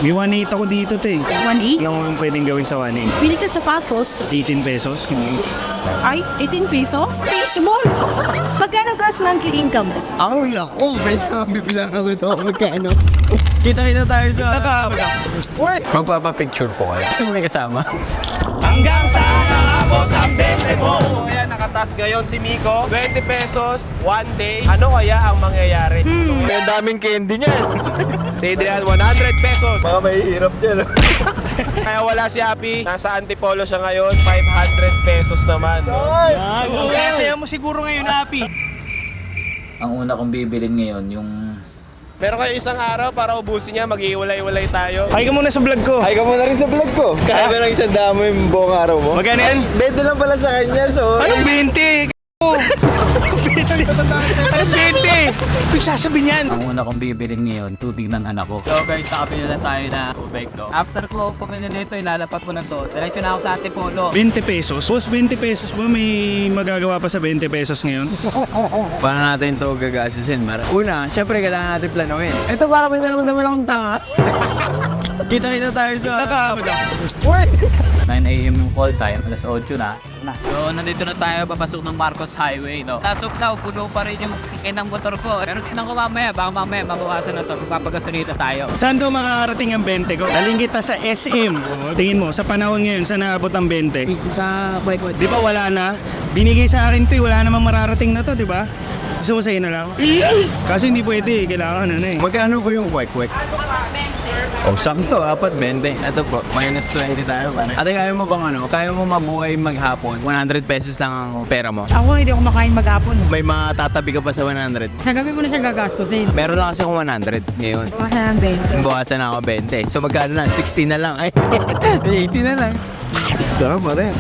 May 1.8 ako dito, te. 1.8? Yung pwedeng gawin sa 1.8. Bili ka sapatos. 18 pesos. Ay, 18 pesos? Fish mall. Magkano gross monthly income? Ako, pwede na bibilang ako ito. Magkano? Kita tayo sa... Magpapapicture po kayo. Gusto mo may kasama? Hanggang saan naabot ang bente mo? Ayan, nakatas ngayon si Miko. 20 pesos, one day. Ano kaya ang mangyayari? May daming candy niyan. Si Adrian, 100 pesos. Mga mahihirap dyan. Kaya wala si Happy. Nasa Antipolo siya ngayon. 500 pesos naman. No? Ang saya mo siguro ngayon, Happy. Ang una kong bibilin ngayon, yung Meron kayo isang araw para ubusin niya. Mag-iwalay-walay tayo. Ay ka muna sa vlog ko. Ay ka muna rin sa vlog ko. Kaya ba ng isang damo yung buong araw mo? Magkano yan? 20 lang pala sa kanya, so... Anong 20? Anong 20? Pagsasabi niyan. ang una kong bibilin ngayon, tubig ng anak ko. So guys, nakapili na tayo na tubig to. After ko pumili nito, ilalapat ko na to. Diretso na ako sa Antipolo. 20 pesos? Boss, 20 pesos ba may magagawa pa sa 20 pesos ngayon? Paano natin ito gagasusin, Mara? Una, syempre kailangan natin planuhin. Ito baka may naman akong tanga. Kita tayo sa... 9 AM yung call time, alas 8 na. So nandito na tayo, papasok ng Marcos Highway, no? Tasok na, puno pa rin yung sikin ng motor ko. Pero tingnan ko mamaya, baka mamaya mabukasan na to, magpapagasolita tayo. Saan daw makakarating ang 20 ko? Daling kita sa SM. Tingin mo, sa panahon ngayon, saan naabot ang 20? Sa Kwekwe. Di ba wala na? Binigay sa akin to, wala namang mararating na to, di ba? Gusto mo sa'yo na lang? Kaso hindi pwede, kailangan eh. Magkano po yung kwek-kwek? Oh, sakto, 4.20. Ito po, minus 20 tayo. Ate, kaya mo bang kaya mo mabuhay maghapon? 100 pesos lang ang pera mo. Ako hindi ako makain maghapon. May mga tatabi ka pa sa 100. Sa gabi mo na siya gagastusin. Meron lang kasi akong 100 ngayon. 120. Bukasan na ako 20. So magkano na? 60 na lang. Ay, 80 na lang. Sarap pa rin.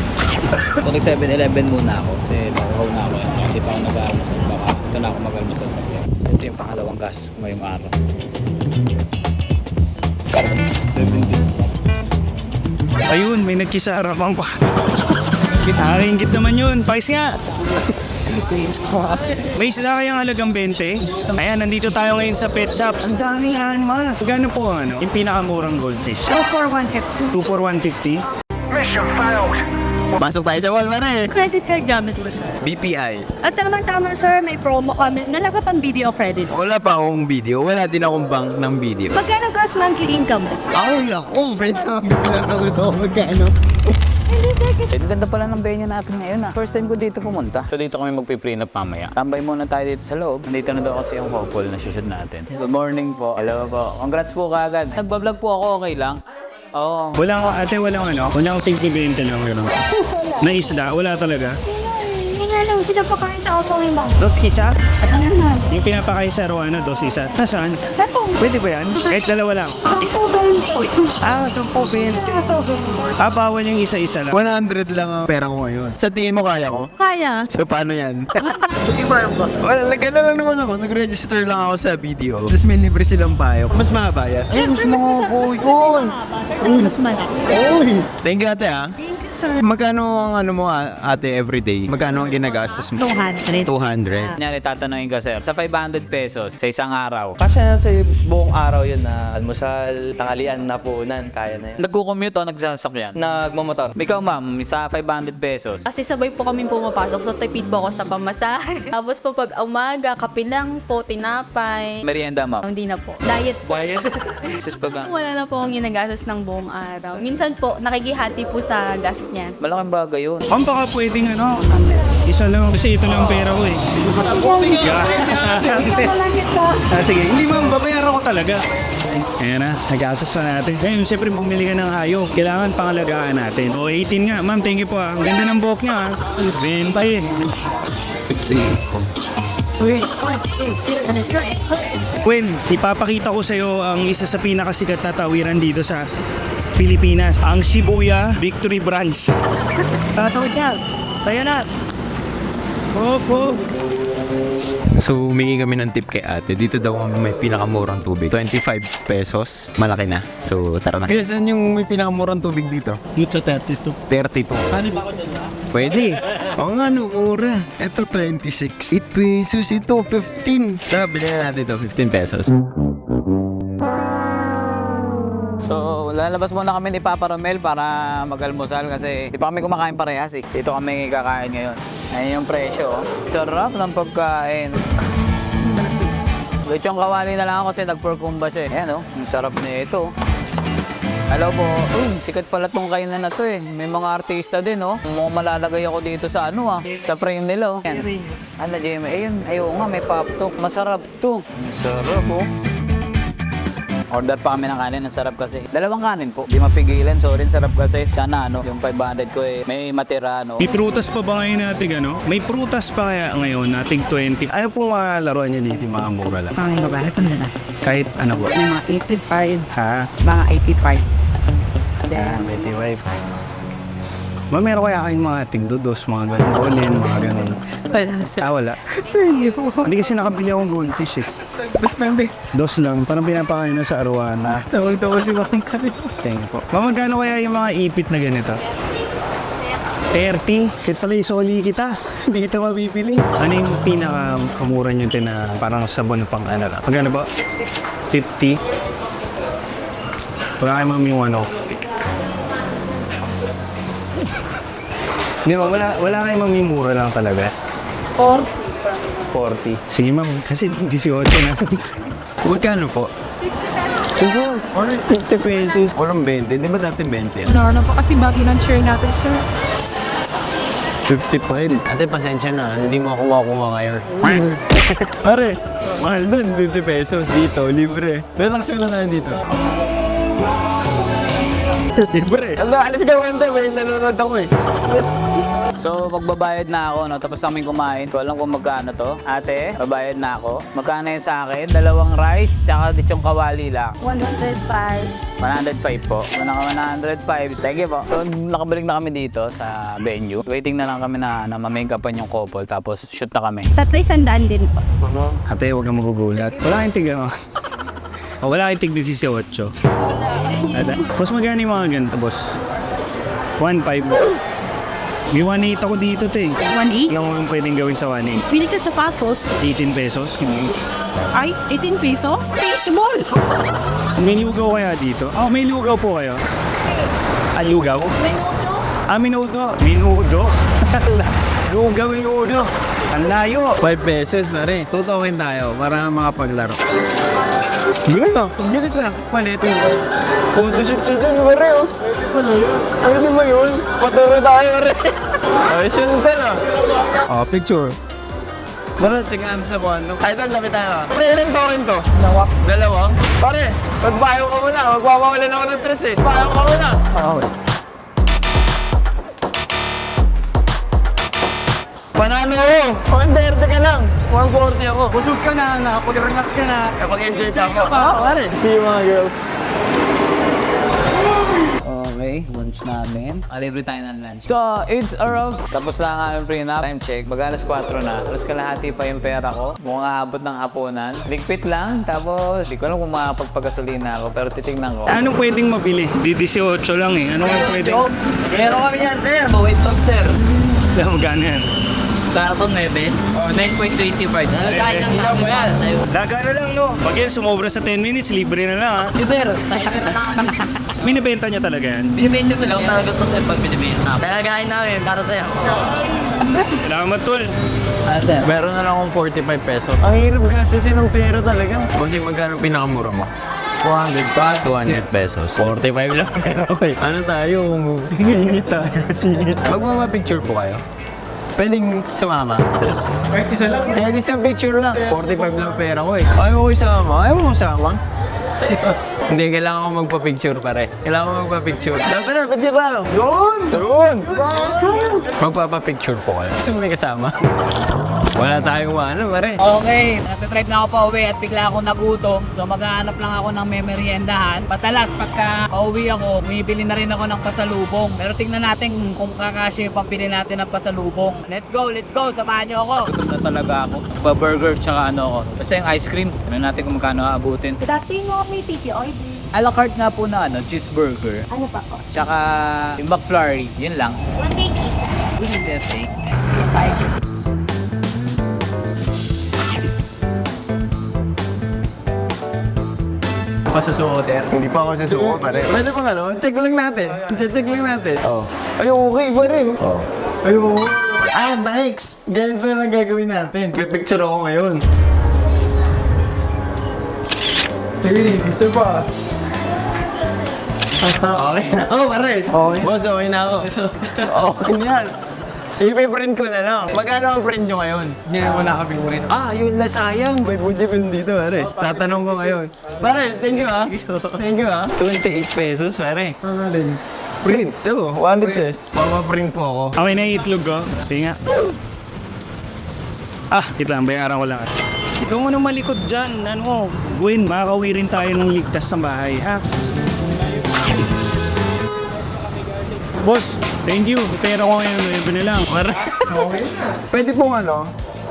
So nag 7-Eleven muna ako, kasi bakuhaw na ako. Hindi pa ako nag-aamusal, baka ito na ako mag-almusal sa kaya. So ito yung pangalawang gastos ko ngayong araw. Ayun, may nagkisa harapan pa. Nakakaingit naman yun. Pais nga. May isda kayang halagang 20? Ayan, nandito tayo ngayon sa pet shop. Ang daming animals. Gano'n po yung pinakamurang goldfish? 2 for 150. 2 for 150? Pasok tayo sa Walmart. Credit card gamit mo, sir. BPI. At tamang-tama, sir, may promo kami. Nalaga pang video credit. Wala pa akong video. Wala din akong bank ng video. Magkano gross monthly income? Ako, pwede na bibilang ako ito. Magkano? Hindi, sir, kasi... Ang ganda pala ng venue natin ngayon First time ko dito pumunta. So dito kami magpiprint up mamaya. Tambay muna tayo dito sa loob. Nandito na daw kasi yung couple na shoot natin. Good morning po. Hello po. Congrats po kagad. Nagbablog po ako, okay lang? Oo. Walang walang tig-20 lang yun. Na isda, wala talaga. Wala lang, pinapakain sa auto yung bang. Dos isa? Ano na? Yung pinapakain sa Rwanda, dos isa. Nasaan? Eto. Pwede ba yan? Kahit dalawa lang. Sobrang po. Ah, 10 20. Ah, bawal yung isa-isa lang. 100 lang ang pera ko ngayon. Sa tingin mo kaya ko? Kaya. So paano yan? Wala, gano'n lang naman ako. Nag-register lang ako sa video. Tapos may libre silang payo. Mas mahaba yan. Ay, mas mga po yun. Mas malaki. Oy. Thank you ate ha. Thank you, sir. Magkano ang mo ate everyday? Magkano ang ginagastos mo? 200. 200. Kunyari, tatanungin ka sir, sa 500 pesos sa isang araw, Kasi sa buong araw yun na almusal, tanghalian, napunan, kaya na yun. nagko-commute o nagsasakyan? Nagmamotor. Ikaw ma'am, sa 500 pesos, Kasi sabay po kami pumapasok, so tipid po ako sa pamasahe. Tapos po pag umaga, kape lang po, tinapay. merienda ma'am. Hindi na po. Diet po. Sis pagka, Wala na po akong ginagastos ng buong araw. Minsan po, nakikihati po sa gas niya. malaking bagay yun. Ang baka pwedeng isa lang kasi ito lang ang pera ko eh. Sige, hindi ma'am, babayaran ko talaga. Ayan na, nag-asos na natin. Ngayon, siyempre bumili ka ng hayop. Kailangan pangalagaan natin. O, 18 nga. Ma'am, thank you po Ang ganda ng buhok niya 20 eh. Gwen, ipapakita ko sa'yo ang isa sa pinakasikat na tawiran dito sa Pilipinas. Ang Shibuya Victory Branch. Tatawid niya. Tayo na. Opo. So, humingi kami ng tip kay ate. Dito daw may pinakamurang tubig. 25 pesos. Malaki na. So, tara na. Kaya saan yung may pinakamurang tubig dito? Dito 32. 32. Ano ba ako dyan? Pwede. Oo nga, no, mura. Ito, 26. 8 pesos ito, 15. Tara, bilhin na natin ito, 15 pesos. So, lalabas muna kami ni Papa Romel para mag-almusal kasi di pa kami kumakain parehas eh. Dito kami kakain ngayon. Ayun yung presyo. Oh. Sarap ng pagkain. Lechong kawali na lang ako kasi nag-perkumbas eh. Ayan oh, ang sarap na ito. Hello po. Sikat pala tong kainan na to eh. May mga artista din oh. Mukhang malalagay ako dito sa ano sa frame nila oh. Ayan. Ano Jimmy? Ayun, ayaw nga may pop to. Masarap to. Masarap oh. Order pa kami ng kanin, ang sarap kasi. Dalawang kanin po, di mapigilan. Sorry, sarap kasi. Sana yung 500 ko eh, may matira no. May prutas pa ba ngayon natin ano? May prutas pa kaya ngayon nating 20? Ano pong mga laruan niya dito, mga mura lang? Ang babae pa na. Kahit ano po? May mga 85, Ha? mga 85. Ah, 25. Ma, meron kaya kayong mga tigdodos, mga ganun, bolin, mga ganun. Wala. Hindi kasi nakabili akong goldfish eh. Dos lang, parang pinapakain na sa arwana. Tawag-tawag si Bakang kami. Thank you po. Ma, magkano kaya yung mga ipit na ganito? 30? Kahit pala isoli kita. Hindi kita mabibili. Ano yung pinaka-kamura nyo na parang sabon pang ano lang? Magkano ba? 50? Wala kayo mami yung ano? Di ba, wala kayong mamimura lang talaga? 40. Sige ma'am, kasi 18 na. Magkano po? 50 pesos. Walang 20. Di ba dati 20? Ano po kasi bago ng share natin, sir. 55. Ate, pasensya na. Hindi mo ako makuha ngayon. Pare, mahal dun. 50 pesos dito, libre. Relax mo na tayo dito. Libre. Alis ka muna, may nanonood ako eh. So, magbabayad na ako, no? Tapos kami kumain. Ko alam kung magkano to. Ate, babayad na ako. Magkano yun sa akin? 2 rice, tsaka lechong kawali lang. 105. 105 po. 105. Thank you po. So, nakabalik na kami dito sa venue. Waiting na lang kami na ma-make upan yung couple. Tapos, shoot na kami. 300 din po. Ate, huwag kang magugulat. Wala kayong tig ano. Wala kayong tig 18. Boss, magkano yung mga ganito, boss? 1.5. May 1.8 ako dito, te. 1.8? Ano yung pwedeng gawin sa 1.8? Pili ka sapatos. 18 pesos? Ay, 18 pesos? Fishball! May lugaw kaya dito? Oh, may lugaw po kayo. Ah, lugaw? Minuto. Minuto? Lugaw, minuto. Ang layo. 5 pesos na rin. Tutukin tayo para makapaglaro. Yun na. Yun na. Palit. Photoshoot siya dun, pare, oh. Pwede ba yun? Paturo tayo, pare. Ay, sunod na. Picture. Tara, tingnan sa buwan. Kahit ang lapit tayo. Pre, ilang token to? Dalawang? Pare, magbayo ka muna. Magwawalan ako ng tres eh. Magbayo ka muna. Okay. Panalo ko! 130 ka lang! 140 ako. Busog ka na, relax ka na. Kapag-enjoy ka ako. Pare. See you mga girls. Okay, lunch namin. Libre tayo ng lunch. So, it's a wrap. Tapos lang ang aming prenup. Time check. Mag-alas 4 na. Alas kalahati pa yung pera ko. Mukhang aabot ng hapunan. Ligpit lang. Tapos, di ko alam kung makapagpagasolina ako. Pero titignan ko. Anong pwedeng mabili? Di 18 lang eh. Anong pwedeng? Meron kami yan, sir. Wait lang, sir. Magkano yan? Karton 9. 9.25. Nagkain lang na mo yan. Dagano lang, no? Pag yan sumobra sa 10 minutes, libre na lang, ha? Sir, May nabenta niya talaga yan. binibenta mo lang talaga ito, sir, pag binibenta. Pinagain namin para sa'yo. Salamat, tol. Sir. Meron na lang akong 45 pesos. Ang hirap kasi ng pera talaga. Kasi magkano pinakamura mo? 400 pa? 200 pesos. 45 lang. Okay. Ano tayo? Singit tayo. Singit. Magmamapicture po kayo? Pwedeng sumama. Kahit isa lang. Kaya isang picture lang. 45 lang pera ko eh. Ayaw ko isama. Ayaw mo isama? Hindi, kailangan ko magpa-picture pare. Kailangan ko magpa-picture. Tara, picture tayo. Yun! Magpapa-picture po kayo. Gusto mo may kasama? Wala tayong ano pare. Okay, nagtatripe na ako pa uwi at bigla ako nagutom. So maghahanap lang ako ng memoryendahan. Patalas, pagka pauwi ako, bumibili na rin ako ng pasalubong. Pero tingnan natin kung kakasya yung pambili natin ng pasalubong. Let's go, samahan niyo ako. Gutom na talaga ako. Pa-burger tsaka ano ako. Basta yung ice cream. Ano natin kung magkano aabutin. Dati mo may titi oil. A la carte nga po na ano, cheeseburger. Ano pa po? Tsaka yung McFlurry. Yun lang. 180. Willing to take. pa susuko, sir? Hindi pa ako susuko, pare. Pwede pa ano? Check lang natin. Check lang natin. Oh. Ay, okay pa rin. Oh. Ay, okay. Next! Ganito na lang gagawin natin. Pipicture ako ngayon. Hey, isa pa. Okay na ako, pare. Okay. Boss, okay na ako. Okay na yan. I-print ko na lang. Magkano ang print nyo ngayon? Hindi na wala kami print. Yun na sayang. May budget pin dito, pare. Tatanong ko ngayon. Pare, thank you Thank you 28 pesos, pare. Print. Ito, 100 pesos. Papaprint po ako. Okay na yung itlog ko. Sige nga. Wait lang, bayaran ko lang. Ikaw mo nang malikot dyan. Ano, Gwen, makakauwi rin tayo ng ligtas sa bahay, ha? Boss, thank you. Pera ko ngayon, mayroon na lang. Pwede pong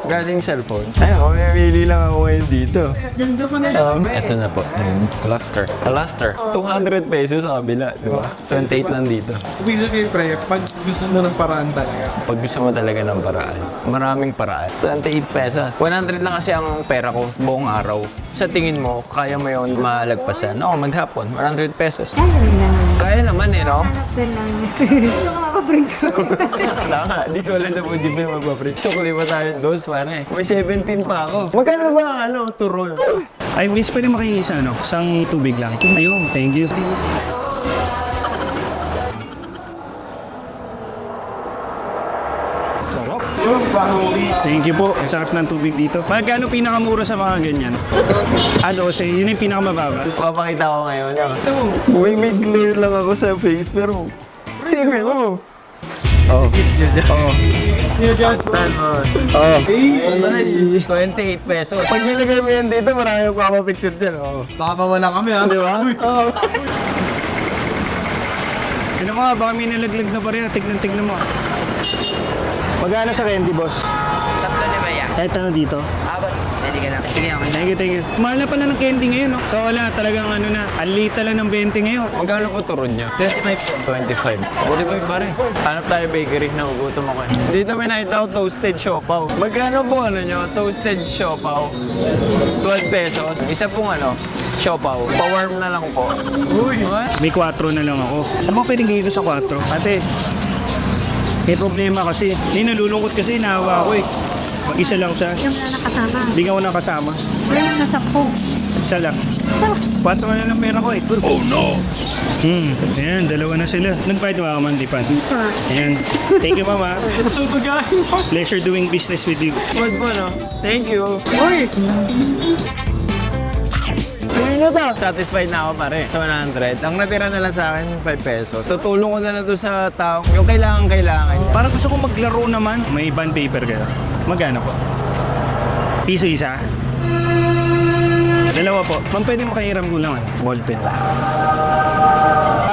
galing cellphone. Ay, mamimili lang ako ngayon dito. Ganda pa nila. Ito na po, yung cluster. Cluster. 200 pesos sa kabila, di ba? 28 lang dito. Ibig sabihin, pre, pag gusto mo ng paraan talaga. Pag gusto mo talaga ng paraan, maraming paraan. 28 pesos. 100 lang kasi ang pera ko buong araw. Sa tingin mo, kaya mo yun malagpasan? Oo, maghapon, 100 pesos. Kaya naman no? Tama, di ko alam na po di ba magpaprint. Sukli pa tayo dos, pare. May 17 pa ako. Magkano ba turo? Ay, Wiz, pwede makihingi sa isang tubig lang. Ayun, thank you. Thank you po. Ang sarap ng tubig dito. Magkano pinakamura sa mga ganyan? 12. Yun yung pinakamababa. Papakita ko ngayon. May glare lang ako sa face, pero sige mo. Oo. 28 pesos. Pag nilagay mo yan dito, marami magpapapicture dyan. Baka mawala kami, ha? Di ba? Oo. Ano mo nga, baka may nalaglag na pareha. Tignan mo. Magkano sa candy, boss? 3 Kahit ano dito? boss. Pwede ka lang. Sige ako. Thank you. Mahal na pala ng candy ngayon, no? So wala, talagang alita lang ng 20 ngayon. Magkano po turon niya? 25. 25 pare. Hanap tayo bakery, nagugutom ako. Dito may nakita ko toasted siopaw. Magkano po nyo? Toasted siopaw. 12 pesos. Isa pong siopaw. Pa-warm na lang po. Uy! May 4 na lang ako. Ano ba pwedeng ganito sa 4? Ate, may problema kasi. Nalulungkot kasi, nahawa ako eh. Mag-isa lang siya. Yung na nakasama. Hindi ka ko nakasama. Wala na sa po. Isa lang. 4 na lang pera ko eh. Oh no! Ayan, 2 na sila. Nagbayad mo ako, Mandipan. Ayan. Thank you, mama. Pleasure doing business with you. Wag po, no? Thank you. Uy! Satisfied na ako, pare. Sa 100. Ang natira na lang sa akin, 5 pesos. Tutulong ko na lang to sa taong yung kailangan niya. Parang gusto ko maglaro naman. May bond paper kayo. Magkano po? Piso isa? 2 po. Ma'am, pwede makahiram ko lang. Ballpen lang.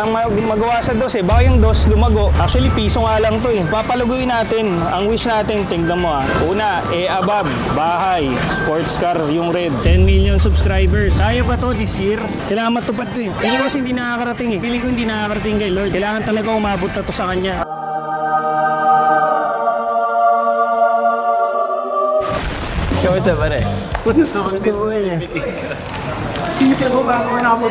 Ang magawa sa dos baka yung dos lumago. Actually, piso nga lang to Papalaguin natin. Ang wish natin, tingnan mo Una, above, bahay, sports car, yung red. 10 million subscribers. Kaya pa to this year. Kailangan matupad to Pili ko kasi hindi nakakarating Pili ko hindi nakakarating kay Lord. Kailangan talaga umabot na to sa kanya. Kamusta, pare? Gusto mo niya. Sige ko ba ako na ako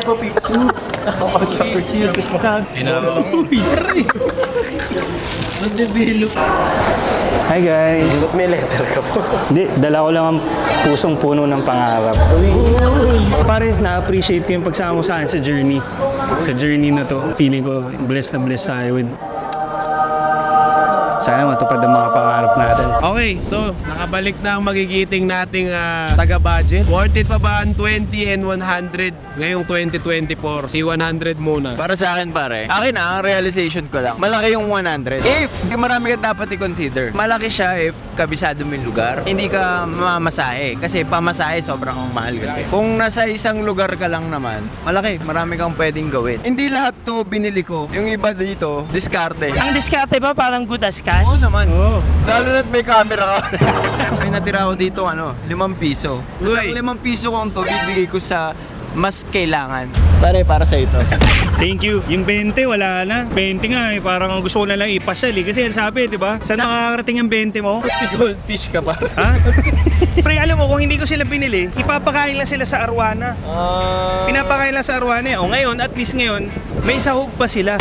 Hi guys! May letter ka po. Hindi, dala ko lang ang pusong puno ng pangarap. Pare, na-appreciate ko yung pagsama mo sa akin sa journey. Sa journey na to, feeling ko blessed na blessed tayo with. Sana matupad ang mga pangarap natin. Okay, so nakabalik na ang magigiting nating taga-budget. Worth it pa ba ang 20 and 100 ngayong 2024? Si 100 muna. Para sa akin, pare, akin ang realization ko lang, malaki yung 100. If, di marami ka dapat i-consider. Malaki siya if kabisado mo yung lugar, hindi ka mamasahe. Kasi pamasahe, sobrang mahal kasi. Kung nasa isang lugar ka lang naman, malaki, marami kang pwedeng gawin. Hindi lahat to binili ko. Yung iba dito, diskarte. Ang diskarte ba parang good as cash? Oo naman. Lalo na't may camera ka. May natira ako dito, 5 piso. Sa 5 piso kong to, bibigay ko sa mas kailangan. Pare, para sa ito. Thank you. Yung 20, wala na. 20 nga eh, parang gusto ko na lang ipasyal eh. Kasi yan sabi, di ba? Saan nakakarating yung 20 mo? Goldfish ka pa. Ha? Pre, alam mo, kung hindi ko sila binili, ipapakain lang sila sa arwana. Pinapakain lang sa arwana eh. O ngayon, at least ngayon, may sahog pa sila.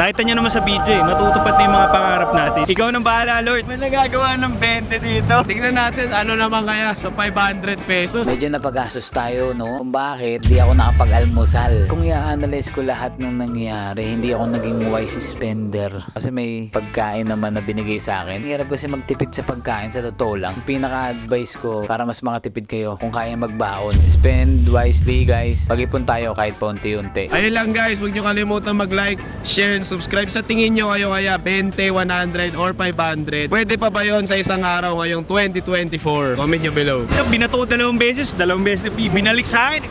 Nakita nyo naman sa video eh, matutupad na yung mga pangarap natin. Ikaw nang bahala, Lord. May nagagawa ng 20 dito. Tingnan natin ano naman kaya sa 500 pesos. Medyo napagastos tayo, no? Kung bakit di ako nakapag-almusal. Kung i-analyze ko lahat ng nangyari, hindi ako naging wise spender. Kasi may pagkain naman na binigay sa akin. Hirap kasi magtipid sa pagkain, sa totoo lang. Yung pinaka-advice ko para mas makatipid kayo kung kaya magbaon. Spend wisely, guys. Pag-ipon tayo kahit paunti-unti. Ayun lang guys, huwag nyo kalimutan mag-like, share, and subscribe. Sa tingin nyo kayo kaya 20, 100, or 500. Pwede pa ba yon sa isang araw ngayong 2024? Comment nyo below. Binato ko 2 beses na binalik sa akin.